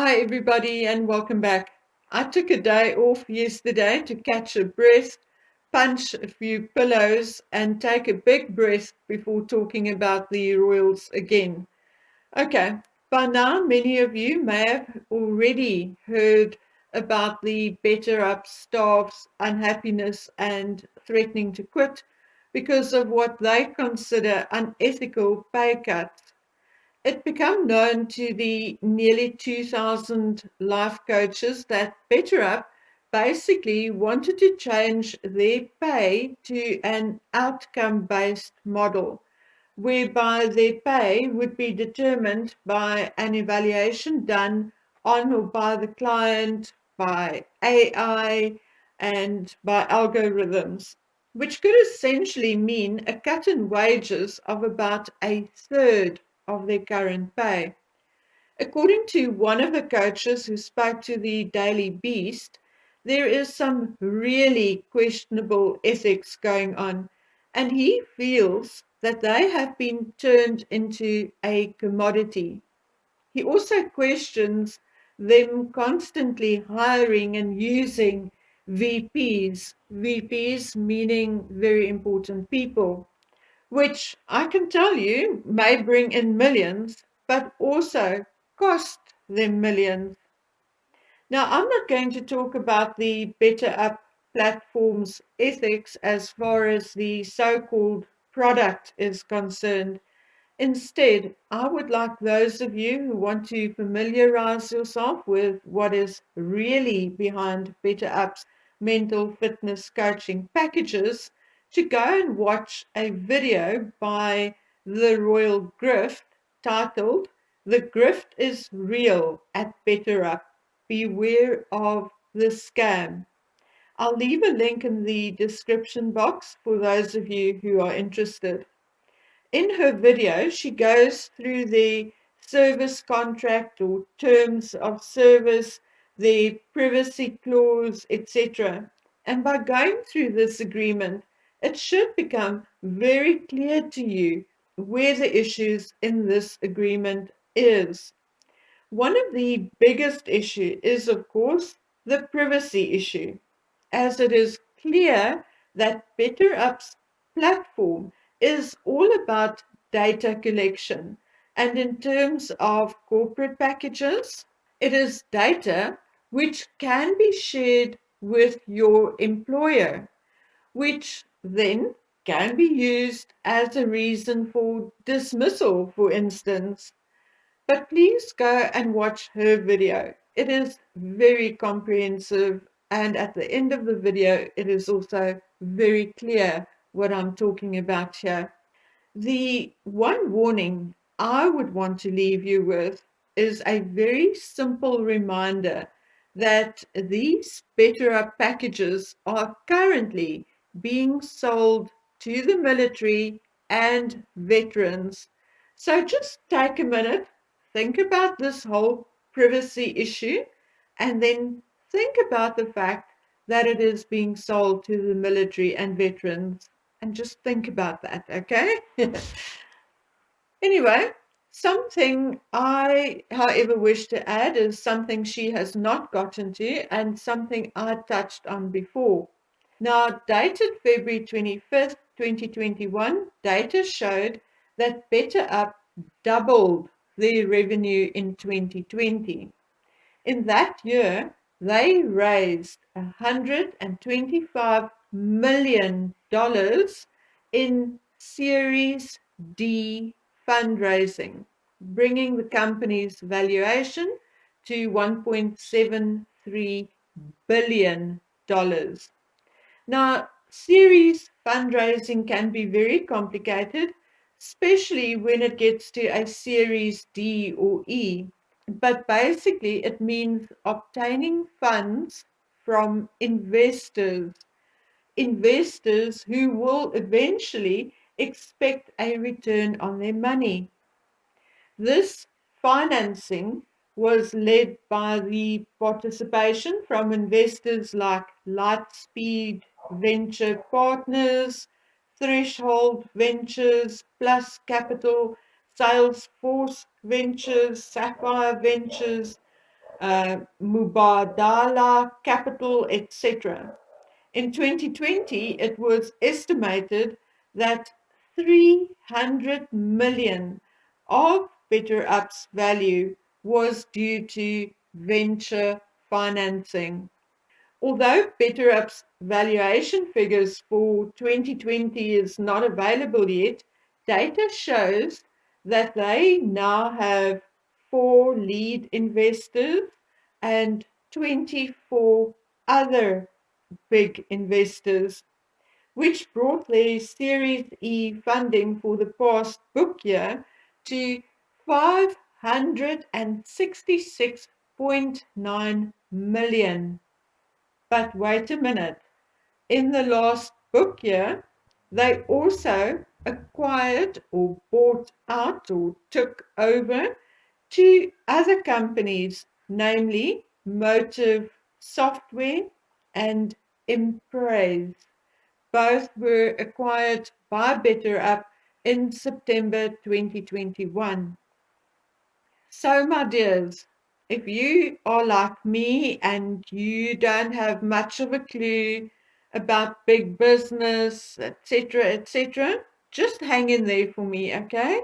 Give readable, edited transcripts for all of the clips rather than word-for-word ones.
Hi, everybody, and welcome back. I took a day off yesterday to catch a breath, punch a few pillows, and take a big breath before talking about the Royals again. Okay, by now, many of you may have already heard about the BetterUp staff's unhappiness and threatening to quit because of what they consider unethical pay cuts. It became known to the nearly 2,000 life coaches that BetterUp basically wanted to change their pay to an outcome-based model, whereby their pay would be determined by an evaluation done on or by the client, by AI, and by algorithms, which could essentially mean a cut in wages of about a third of their current pay. According to one of the coaches who spoke to the Daily Beast, there is some really questionable ethics going on, and he feels that they have been turned into a commodity. He also questions them constantly hiring and using VPs meaning very important people, which I can tell you may bring in millions, but also cost them millions. Now, I'm not going to talk about the BetterUp platform's ethics as far as the so-called product is concerned. Instead, I would like those of you who want to familiarize yourself with what is really behind BetterUp's mental fitness coaching packages to go and watch a video by the Royal Grift titled "The Grift is Real at BetterUp. Beware of the Scam." I'll leave a link in the description box for those of you who are interested. In her video, she goes through the service contract or terms of service, the privacy clause, etc. And by going through this agreement, it should become very clear to you where the issues in this agreement is. One of the biggest issues is, of course, the privacy issue, as it is clear that BetterUp's platform is all about data collection. And in terms of corporate packages, it is data which can be shared with your employer, which then can be used as a reason for dismissal, for instance. But please go and watch her video. It is very comprehensive, and at the end of the video, it is also very clear what I'm talking about here. The one warning I would want to leave you with is a very simple reminder that these BetterUp packages are currently being sold to the military and veterans. So just take a minute, think about this whole privacy issue, and then think about the fact that it is being sold to the military and veterans. And just think about that, okay? Anyway, something I, however, wish to add is something she has not gotten to and something I touched on before. Now, dated February 25th, 2021, data showed that BetterUp doubled their revenue in 2020. In that year, they raised $125 million in Series D fundraising, bringing the company's valuation to $1.73 billion. Now, series fundraising can be very complicated, especially when it gets to a Series D or E. But basically, it means obtaining funds from investors who will eventually expect a return on their money. This financing was led by the participation from investors like Lightspeed Venture Partners, Threshold Ventures, Plus Capital, Salesforce Ventures, Sapphire Ventures, Mubadala Capital, etc. In 2020, it was estimated that 300 million of BetterUp's value was due to venture financing. Although BetterUp's valuation figures for 2020 is not available yet, data shows that they now have 4 lead investors and 24 other big investors, which brought their Series E funding for the past book year to 566.9 million. But wait a minute, in the last book year, they also acquired or bought out or took over 2 other companies, namely Motive Software and Impraise. Both were acquired by BetterUp in September 2021. So, my dears, if you are like me and you don't have much of a clue about big business, etc., just hang in there for me, okay?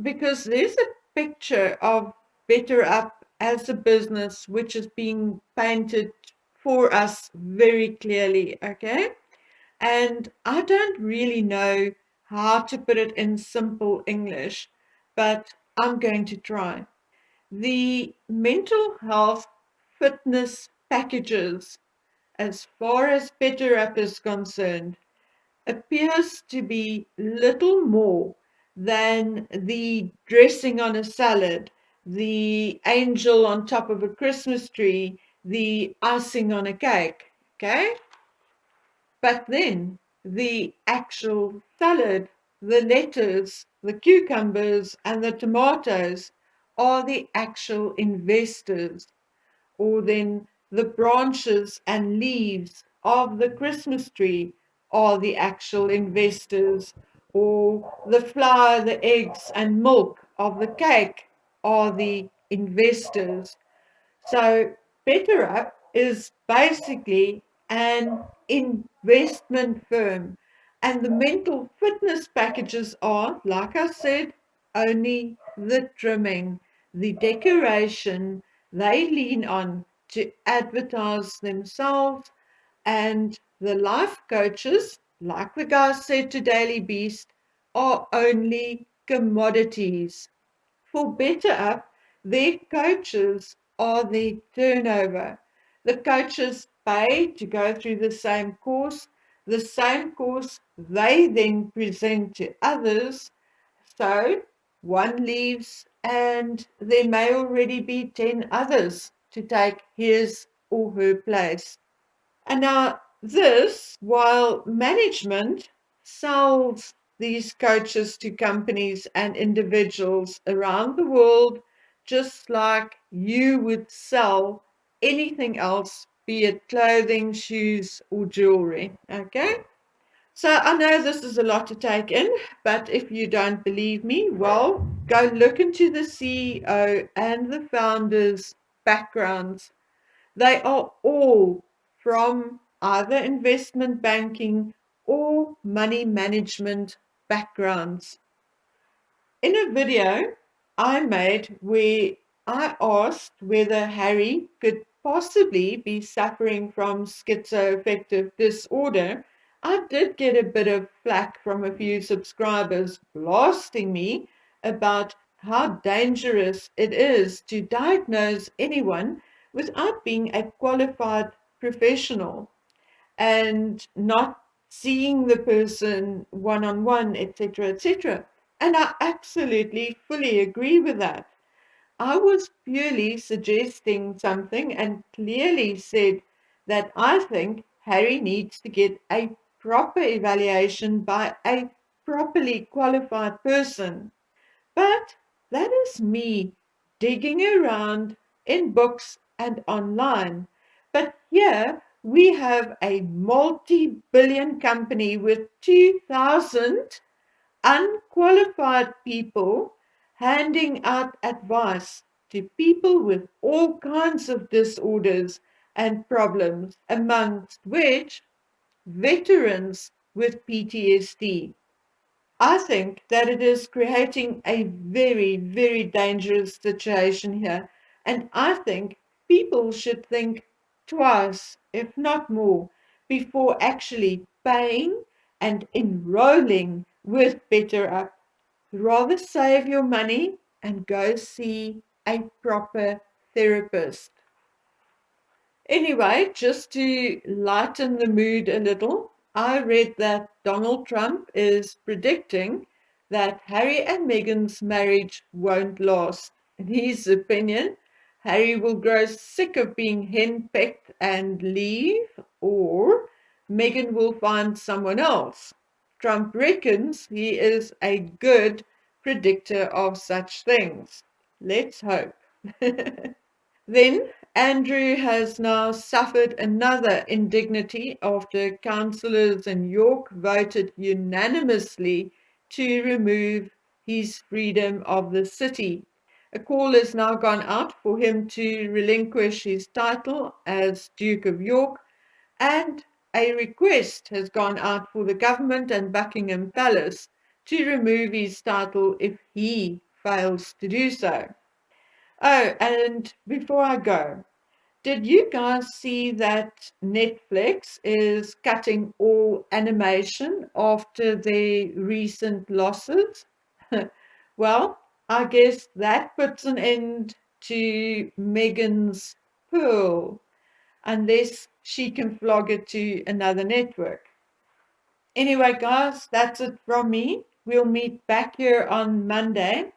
Because there's a picture of BetterUp as a business which is being painted for us very clearly, okay? And I don't really know how to put it in simple English, but I'm going to try. The mental health fitness packages, as far as BetterUp is concerned, appears to be little more than the dressing on a salad, the angel on top of a Christmas tree, the icing on a cake. Okay? But then the actual salad, the lettuce, the cucumbers, and the tomatoes are the actual investors, or then the branches and leaves of the Christmas tree are the actual investors, or the flour, the eggs, and milk of the cake are the investors. So BetterUp is basically an investment firm, and the mental fitness packages are, like I said, only the trimming, the decoration they lean on to advertise themselves, and the life coaches, like the guy said to Daily Beast, are only commodities. For BetterUp, their coaches are their turnover. The coaches pay to go through the same course they then present to others. So one leaves, and there may already be 10 others to take his or her place. And now, this, while management sells these coaches to companies and individuals around the world, just like you would sell anything else, be it clothing, shoes, or jewelry. Okay? So I know this is a lot to take in, but if you don't believe me, well, go look into the CEO and the founders' backgrounds. They are all from either investment banking or money management backgrounds. In a video I made where I asked whether Harry could possibly be suffering from schizoaffective disorder, I did get a bit of flack from a few subscribers blasting me about how dangerous it is to diagnose anyone without being a qualified professional and not seeing the person one on one, etc., etc. And I absolutely fully agree with that. I was purely suggesting something and clearly said that I think Harry needs to get a proper evaluation by a properly qualified person. But that is me digging around in books and online. But here we have a multi-billion company with 2,000 unqualified people handing out advice. to people with all kinds of disorders and problems, amongst which veterans with PTSD. I think that it is creating a very, very dangerous situation here. And I think people should think twice, if not more, before actually paying and enrolling with BetterUp. Rather save your money and go see a proper therapist. Anyway, just to lighten the mood a little, I read that Donald Trump is predicting that Harry and Meghan's marriage won't last. In his opinion, Harry will grow sick of being henpecked and leave, or Meghan will find someone else. Trump reckons he is a good predictor of such things. Let's hope. Then Andrew has now suffered another indignity after councillors in York voted unanimously to remove his freedom of the city. A call has now gone out for him to relinquish his title as Duke of York, and a request has gone out for the government and Buckingham Palace to remove his title if he fails to do so. Oh, and before I go, did you guys see that Netflix is cutting all animation after their recent losses? Well, I guess that puts an end to Megan's Pearl, unless she can flog it to another network. Anyway, guys, that's it from me. We'll meet back here on Monday.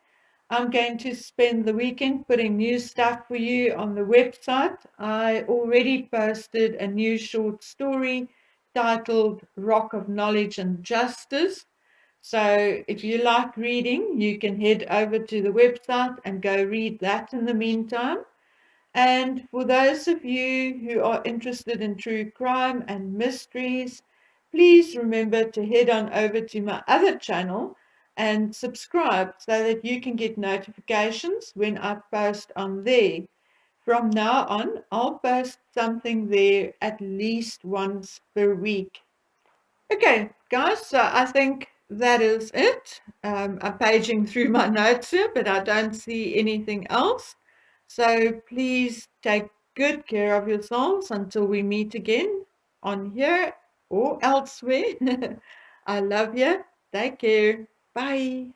I'm going to spend the weekend putting new stuff for you on the website. I already posted a new short story titled Rock of Knowledge and Justice. So if you like reading, you can head over to the website and go read that in the meantime. And for those of you who are interested in true crime and mysteries, please remember to head on over to my other channel and subscribe so that you can get notifications when I post on there. From now on, I'll post something there at least once per week. Okay, guys, so I think that is it. I'm paging through my notes here, but I don't see anything else. So please take good care of yourselves until we meet again on here or elsewhere. I love you. Take care. Bye.